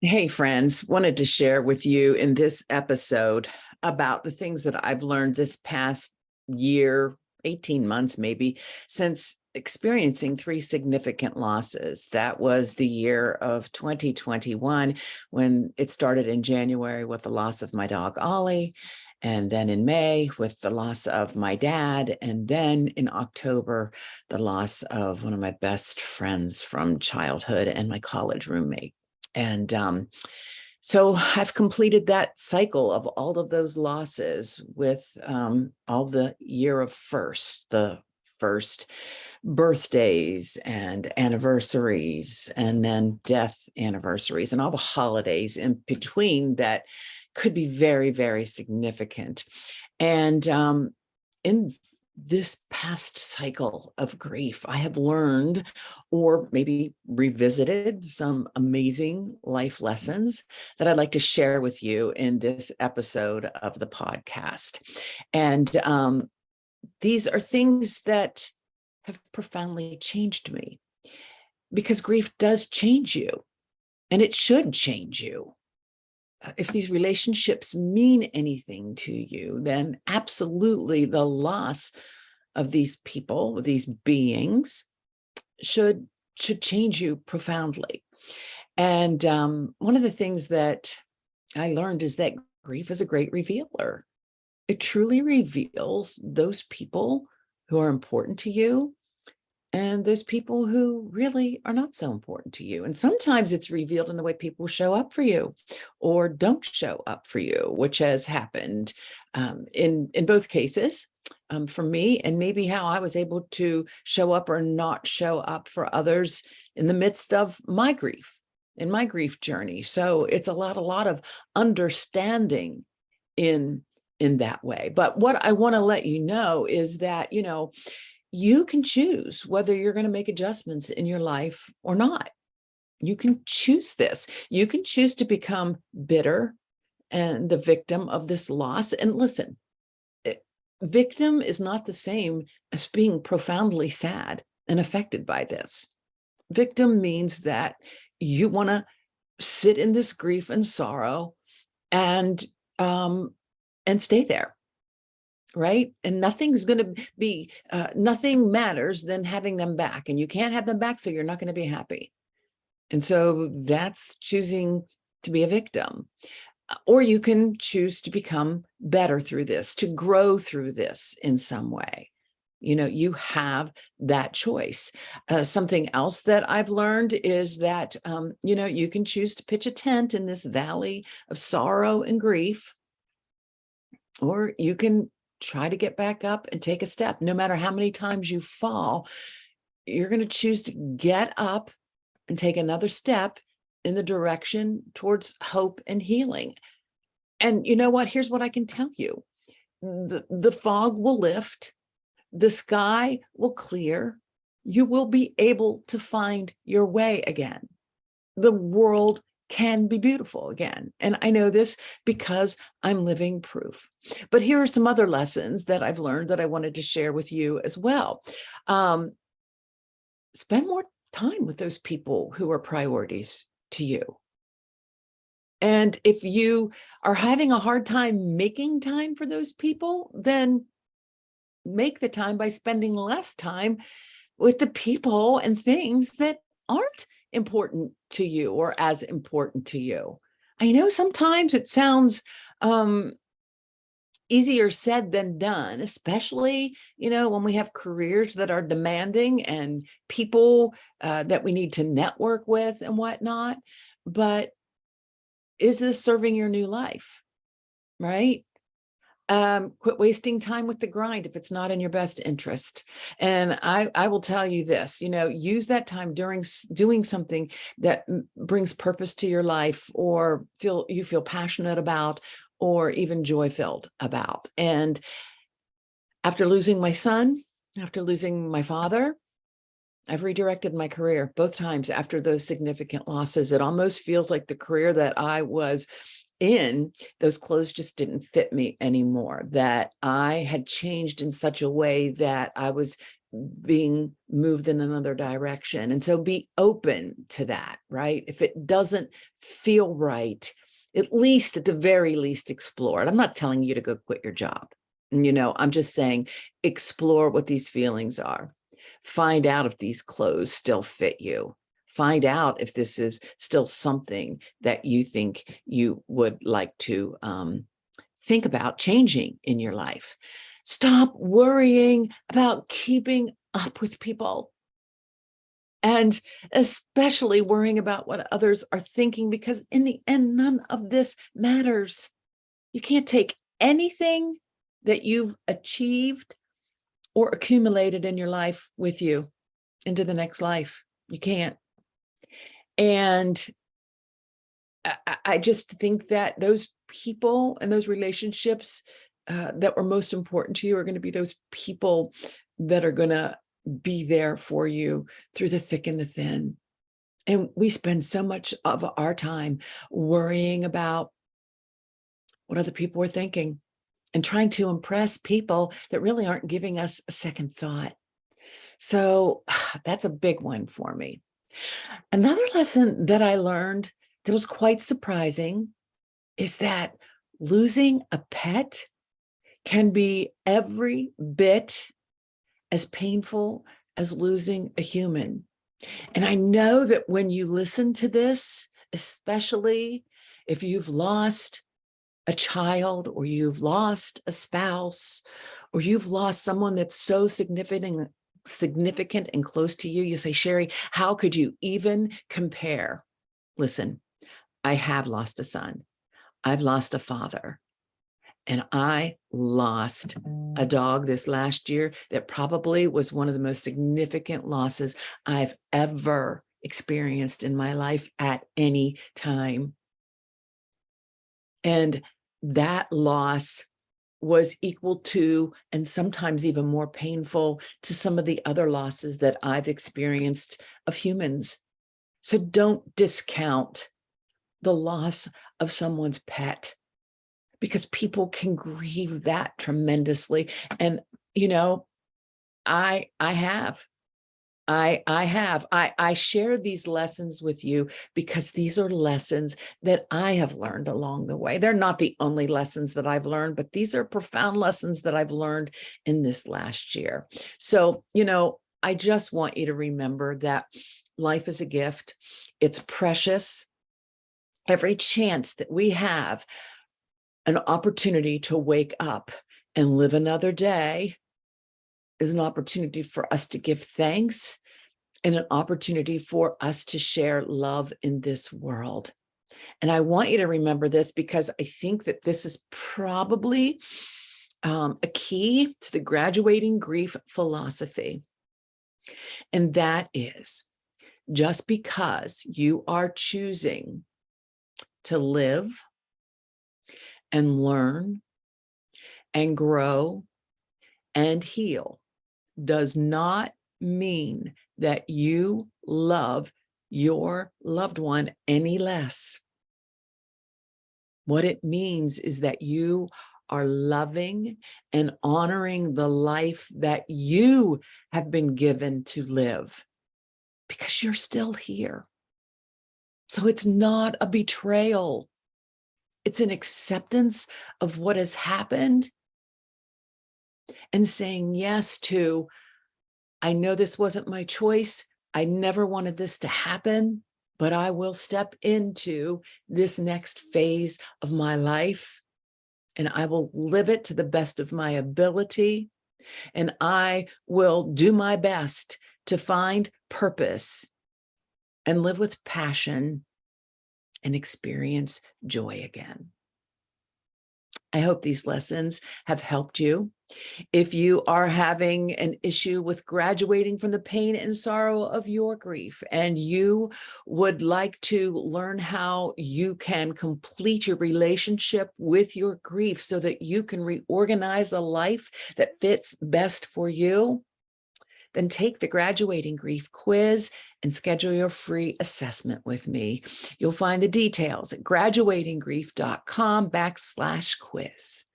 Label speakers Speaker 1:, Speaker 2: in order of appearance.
Speaker 1: Hey, friends, wanted to share with you in this episode about the things that I've learned this past year, 18 months maybe, since experiencing three significant losses. That was the year of 2021, when it started in January with the loss of my dog, Ollie. And then in May with the loss of my dad. And then in October, the loss of one of my best friends from childhood and my college roommate. And so I've completed that cycle of all of those losses with all the year of firsts, the first birthdays and anniversaries, and then death anniversaries, and all the holidays in between that could be very, very significant. And in this past cycle of grief, I have learned or maybe revisited some amazing life lessons that I'd like to share with you in this episode of the podcast. And these are things that have profoundly changed me, because grief does change you, and it should change you. If these relationships mean anything to you, then absolutely the loss of these people, these beings, should change you profoundly. And one of the things that I learned is that grief is a great revealer. It truly reveals those people who are important to you and those people who really are not so important to you. And sometimes it's revealed in the way people show up for you or don't show up for you, which has happened in both cases for me, and maybe how I was able to show up or not show up for others in the midst of my grief, in my grief journey. So it's a lot of understanding in that way. But what I want to let you know is that, you can choose whether you're going to make adjustments in your life or not. You can choose this. You can choose to become bitter and the victim of this loss. And listen, victim is not the same as being profoundly sad and affected by this. Victim means that you want to sit in this grief and sorrow and stay there. Right. And nothing's going to be, nothing matters than having them back. And you can't have them back, so you're not going to be happy. And so that's choosing to be a victim. Or you can choose to become better through this, to grow through this in some way. You have that choice. Something else that I've learned is that, you can choose to pitch a tent in this valley of sorrow and grief, or you can try to get back up and take a step. No matter how many times you fall, you're going to choose to get up and take another step in the direction towards hope and healing. And you know what? Here's what I can tell you. The fog will lift. The sky will clear. You will be able to find your way again. The world can be beautiful again. And I know this because I'm living proof. But here are some other lessons that I've learned that I wanted to share with you as well. Spend more time with those people who are priorities to you. And if you are having a hard time making time for those people, then make the time by spending less time with the people and things that aren't important to you or as important to you. I know sometimes it sounds easier said than done, especially, when we have careers that are demanding and people that we need to network with and whatnot. But is this serving your new life? Right? Quit wasting time with the grind if it's not in your best interest. And I will tell you this, use that time during doing something that brings purpose to your life, or you feel passionate about, or even joy-filled about. And after losing my son, after losing my father, I've redirected my career both times after those significant losses. It almost feels like the career that I was in, those clothes just didn't fit me anymore, that I had changed in such a way that I was being moved in another direction. And so be open to that, right? If it doesn't feel right, at least, at the very least, explore it. I'm not telling you to go quit your job. I'm just saying, explore what these feelings are. Find out if these clothes still fit you. Find out if this is still something that you think you would like to think about changing in your life. Stop worrying about keeping up with people, and especially worrying about what others are thinking, because in the end, none of this matters. You can't take anything that you've achieved or accumulated in your life with you into the next life. You can't. And I just think that those people and those relationships that were most important to you are going to be those people that are going to be there for you through the thick and the thin. And we spend so much of our time worrying about what other people are thinking and trying to impress people that really aren't giving us a second thought. So that's a big one for me. Another lesson that I learned that was quite surprising is that losing a pet can be every bit as painful as losing a human. And I know that when you listen to this, especially if you've lost a child, or you've lost a spouse, or you've lost someone that's so significant and close to you, you say, Sherrie, how could you even compare? Listen, I have lost a son. I've lost a father. And I lost a dog this last year that probably was one of the most significant losses I've ever experienced in my life at any time. And that loss was equal to, and sometimes even more painful, to some of the other losses that I've experienced of humans. So don't discount the loss of someone's pet, because people can grieve that tremendously. And, I share these lessons with you because these are lessons that I have learned along the way. They're not the only lessons that I've learned, but these are profound lessons that I've learned in this last year. So, I just want you to remember that life is a gift. It's precious. Every chance that we have an opportunity to wake up and live another day is an opportunity for us to give thanks and an opportunity for us to share love in this world. And I want you to remember this, because I think that this is probably a key to the graduating grief philosophy. And that is, just because you are choosing to live and learn and grow and heal does not mean that you love your loved one any less. What it means is that you are loving and honoring the life that you have been given to live, because you're still here. So it's not a betrayal. It's an acceptance of what has happened and saying yes to, I know this wasn't my choice. I never wanted this to happen, but I will step into this next phase of my life and I will live it to the best of my ability. And I will do my best to find purpose and live with passion and experience joy again. I hope these lessons have helped you. If you are having an issue with graduating from the pain and sorrow of your grief, and you would like to learn how you can complete your relationship with your grief so that you can reorganize a life that fits best for you, then take the Graduating Grief quiz and schedule your free assessment with me. You'll find the details at graduatinggrief.com/quiz.